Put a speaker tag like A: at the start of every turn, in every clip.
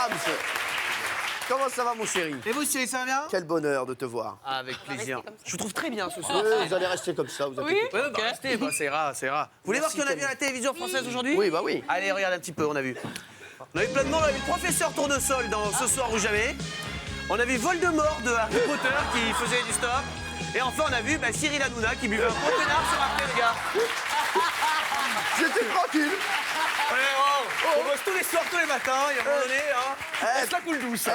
A: Jams. Comment ça va, mon chéri?
B: Et vous, Cyril, ça va bien?
A: Quel bonheur de te voir.
B: Ah, avec plaisir. Je vous trouve très bien ce soir.
A: Oui, vous allez rester comme ça, vous inquiétez pas.
B: Ouais, bah, restez, bah, c'est rare, c'est rare. Vous voulez voir qui on a vu à la télévision française aujourd'hui?
A: Oui, bah oui.
B: Allez, regarde un petit peu, on a vu. On a vu plein de monde, on a vu le professeur Tournesol dans Ce soir ou jamais. On a vu Voldemort de Harry Potter qui faisait du stop. Et enfin, on a vu Cyril Hanouna qui buvait un gros connard sur Arte, les gars.
A: J'étais tranquille.
B: On bosse tous les soirs, tous les matins, il y a un moment donné, hein. Laisse la coule douce.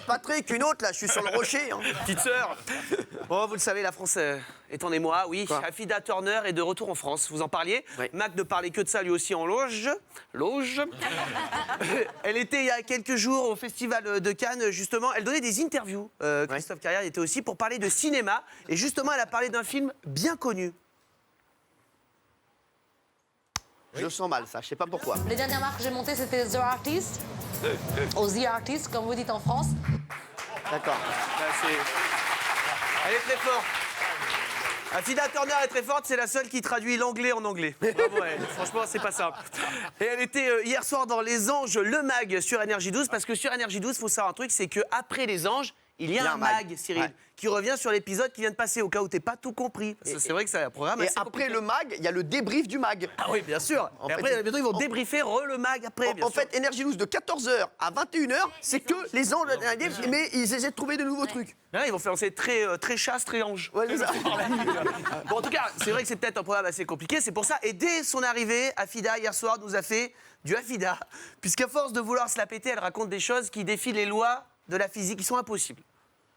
A: Patrick, une autre, là, je suis sur le rocher. Hein.
B: Petite sœur. Bon, vous le savez, la France est en émoi, oui.
A: Quoi?
B: Affida Turner est de retour en France, vous en parliez.
A: Oui.
B: Mac ne parlait que de ça, lui aussi, en loge. Elle était il y a quelques jours au Festival de Cannes, justement. Elle donnait des interviews. Christophe Carrière y était aussi pour parler de cinéma. Et justement, elle a parlé d'un film bien connu.
A: Je sens mal, ça, je sais pas pourquoi.
C: Les dernières marques que j'ai montées, c'était The Artist, ou The Artist, comme vous dites en France.
A: D'accord.
B: Elle est très forte. Affida Turner est très forte, c'est la seule qui traduit l'anglais en anglais. Bravo, elle. Franchement, c'est pas simple. Et elle était hier soir dans Les Anges, le mag sur Énergie 12, parce que sur Énergie 12, il faut savoir un truc, c'est qu'après Les Anges, il y a un mag, Cyril, qui revient sur l'épisode qui vient de passer, au cas où t'es pas tout compris. Parce que c'est vrai que c'est un programme
A: Et
B: assez
A: après
B: compliqué.
A: le mag, il y a le débrief du mag.
B: Ah oui, bien sûr. Et après, bientôt, ils vont débriefer le mag après, bien
A: En
B: sûr.
A: fait, Énergie 12 de 14h à 21h, c'est que les anges, mais ils essaient de trouver de nouveaux trucs.
B: Là, ils vont faire très chasse, très ange.
A: Ouais, c'est ça.
B: Bon, en tout cas, c'est vrai que c'est peut-être un programme assez compliqué, c'est pour ça. Et dès son arrivée, Affida, hier soir, nous a fait du Affida. Puisqu'à force de vouloir se la péter, elle raconte des choses qui défient les lois de la physique, qui sont impossibles.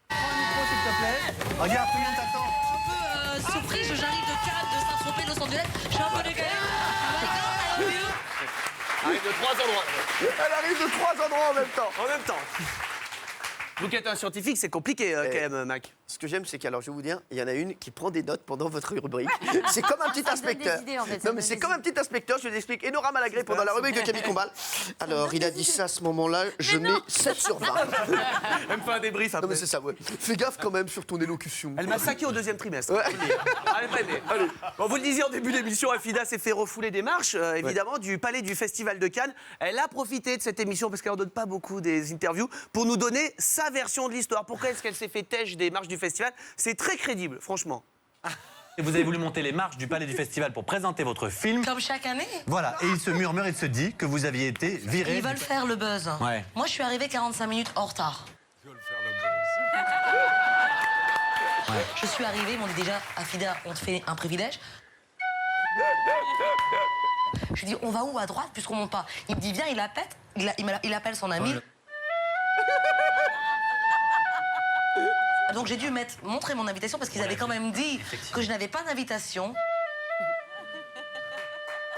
B: Prends le micro, s'il te plaît. Regarde, combien t'attends?
C: Un peu surprise, j'arrive de Cannes, de Saint-Tropez, Los Angeles. Je suis un peu décalée. Oh my God, I love you.
B: Arrive de 3 endroits.
A: Elle arrive de 3 endroits en même temps.
B: En même temps. Vous qui êtes un scientifique, c'est compliqué quand même, Mac.
A: Ce que j'aime, c'est qu'alors, je vais vous dire, il y en a une qui prend des notes pendant votre rubrique. C'est comme un petit
C: Ça me donne
A: inspecteur.
C: des idées, en fait, ça
A: Non,
C: me
A: mais
C: donne
A: c'est
C: des
A: comme un petit inspecteur, je l'explique. Et Nora Malagré, pendant la rubrique de Camille Combal. Alors, il a dit ça à ce moment-là, je mets 7 sur 20.
B: Elle me fait un débrief après.
A: Non, mais c'est ça, ouais. Fais gaffe quand même sur ton élocution.
B: Elle m'a saqué au 2e trimestre.
A: Ouais.
B: Allez, pas aimé. Allez. Bon, vous le disiez en début d'émission, Affida s'est fait refouler des marches, évidemment, du palais du Festival de Cannes. Elle a profité de cette émission, parce qu'elle n'en donne pas beaucoup des interviews, pour nous donner sa version de l'histoire. Pourquoi est-ce qu'elle s'est fait têche des marches du festival? C'est très crédible, franchement.
D: Et vous avez voulu monter les marches du Palais du Festival pour présenter votre film.
C: Comme chaque année.
D: Voilà, et il se murmure, il se dit que vous aviez été viré.
C: Ils veulent faire le buzz.
D: Ouais.
C: Moi, je suis arrivée 45 minutes en retard. Je suis arrivée, ils m'ont dit déjà, Affida, on te fait un privilège. Je lui dis, on va où à droite puisqu'on monte pas? Il me dit, viens, il appelle son ami. Donc j'ai dû montrer mon invitation parce qu'ils avaient quand même dit que je n'avais pas d'invitation.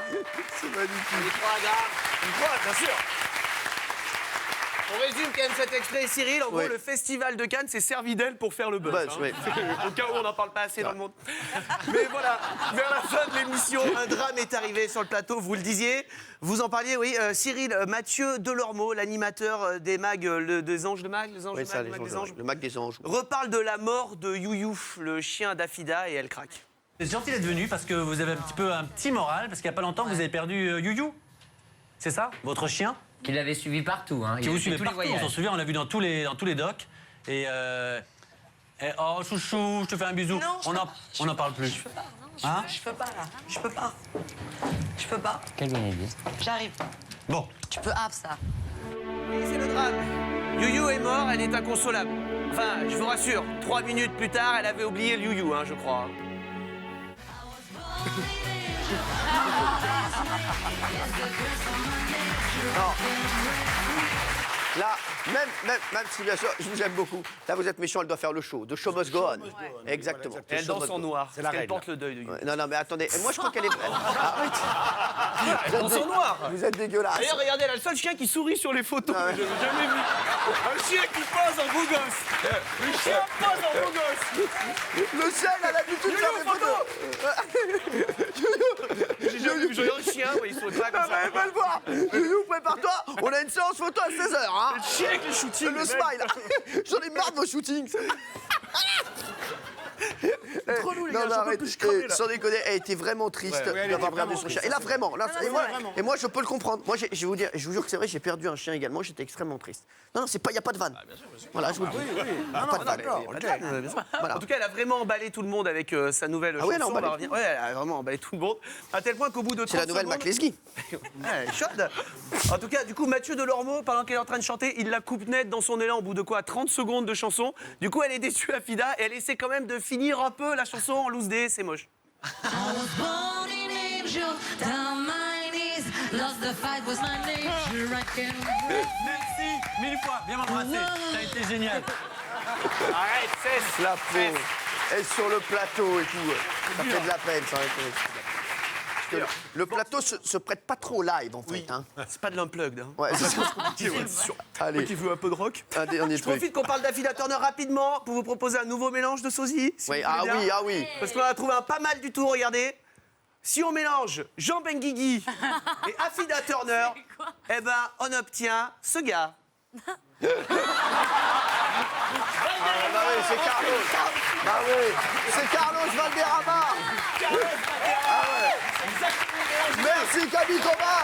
A: C'est magnifique.
B: Une croix, bien sûr. On résume quand même cet extrait, Cyril. En gros,
A: Oui.
B: le Festival de Cannes s'est servi d'elle pour faire le buzz.
A: Buzz, oui.
B: Au cas où on n'en parle pas assez dans le monde. Mais voilà, vers la fin de l'émission, un drame est arrivé sur le plateau, vous le disiez. Vous en parliez, oui. Cyril, Mathieu Delormeau, l'animateur des mags, des anges de mag, les anges
A: Oui,
B: de
A: ça,
B: mag,
A: les
B: le mag
A: anges,
B: des anges,
A: le mag des anges.
B: reparle de la mort de Youyou, le chien d'Affida, et elle craque.
D: C'est gentil d'être venu parce que vous avez un petit moral, parce qu'il n'y a pas longtemps, vous avez perdu Youyou. C'est ça? Votre chien?
E: Qui l'avait suivi partout. Hein.
D: Qui vous suivait partout, on s'en souvient, on l'a vu dans tous les docs. Et oh, chouchou, je te fais un bisou.
C: Non,
D: on n'en parle plus.
C: Je peux pas, non,
D: Hein?
C: je peux pas là. Je peux pas. Je peux pas.
E: Quelle bonne idée.
C: J'arrive.
D: Bon.
C: Tu peux hop ça.
B: Oui, c'est le drame. Youyou est mort, elle est inconsolable. Enfin, je vous rassure, 3 minutes plus tard, elle avait oublié le Youyou, hein, je crois.
A: Non. Là, même si bien sûr, je vous aime beaucoup. Là, vous êtes méchant, elle doit faire le show. The show must go on. Exactement.
B: Et elle danse en noir, parce qu'elle porte le deuil de Youyou.
A: Ouais, non, mais attendez. Moi, je crois qu'elle est. Arrête.
B: Elle danse en noir.
A: Vous êtes dégueulasse.
B: D'ailleurs, regardez, elle a le seul chien qui sourit sur les photos.
A: Ah ouais.
B: Je n'ai jamais vu. Un chien qui pose en beau gosse. Le chien pose en beau gosse.
A: Le ciel a l'habitude de faire des photos.
B: J'ai jamais vu un chien, ouais, il sourit pas comme
A: Ah,
B: ça.
A: mais va le voir. Youyou, prépare-toi. On a une séance photo à 16h. Hein.
B: Le chien avec le shooting.
A: Le smile. J'en ai marre de vos shootings.
B: Trop lourd, les
A: Non,
B: gars,
A: mais
B: j'en peux
A: arrête,
B: plus, je crevais, là.
A: sans déconner, elle était vraiment triste d'avoir perdu son chien. Et là, vraiment, là, et moi, je peux le comprendre. Moi, je vais vous dire, je vous jure que c'est vrai, j'ai perdu un chien également, j'étais extrêmement triste. Non, non, il n'y a pas de vanne. Voilà, je vous le dis. Pas de vanne. Voilà.
B: En tout cas, elle a vraiment emballé tout le monde avec sa nouvelle chanson.
A: oui, elle a emballé.
B: On va revenir. Ouais, elle a vraiment emballé tout le monde. À tel point qu'au bout de 30
A: C'est la nouvelle
B: secondes...
A: McLesguy.
B: Elle est chaude. En tout cas, du coup, Mathieu Delormeau, pendant qu'elle est en train de chanter, il la coupe net dans son élan au bout de quoi 30 secondes de chanson. Du coup, elle est déçue, Afida, et elle essaie quand même de finir un peu la chanson en loose D, c'est moche.
C: I was born in angel, down my knees. Lost the fight was my nature. I can
D: Merci 1000 fois, bien m'embrasser. Ça a été génial.
B: Arrête, cesse.
A: La pauvre. Elle est sur le plateau et tout. Ça fait de la peine, ça. Parce que le plateau se prête pas trop au live, en fait. Hein.
B: C'est pas de l'unplugged. Hein.
A: Ouais, c'est ça. Allez,
B: Qui veut un peu de rock.
A: un dernier
B: Je
A: truc.
B: profite qu'on parle d'Afida Turner rapidement pour vous proposer un nouveau mélange de sosie. si
A: Oui,
B: vous voulez
A: ah
B: bien.
A: oui, ah oui.
B: Parce qu'on a trouvé un pas mal du tout, regardez. Si on mélange Jean Benguigui et Afida Turner, eh ben, on obtient ce gars.
A: Ah, bah oui, c'est Carlos. Bah oui, c'est Carlos Valderrama. Ah ouais. Merci, Camille Thomas.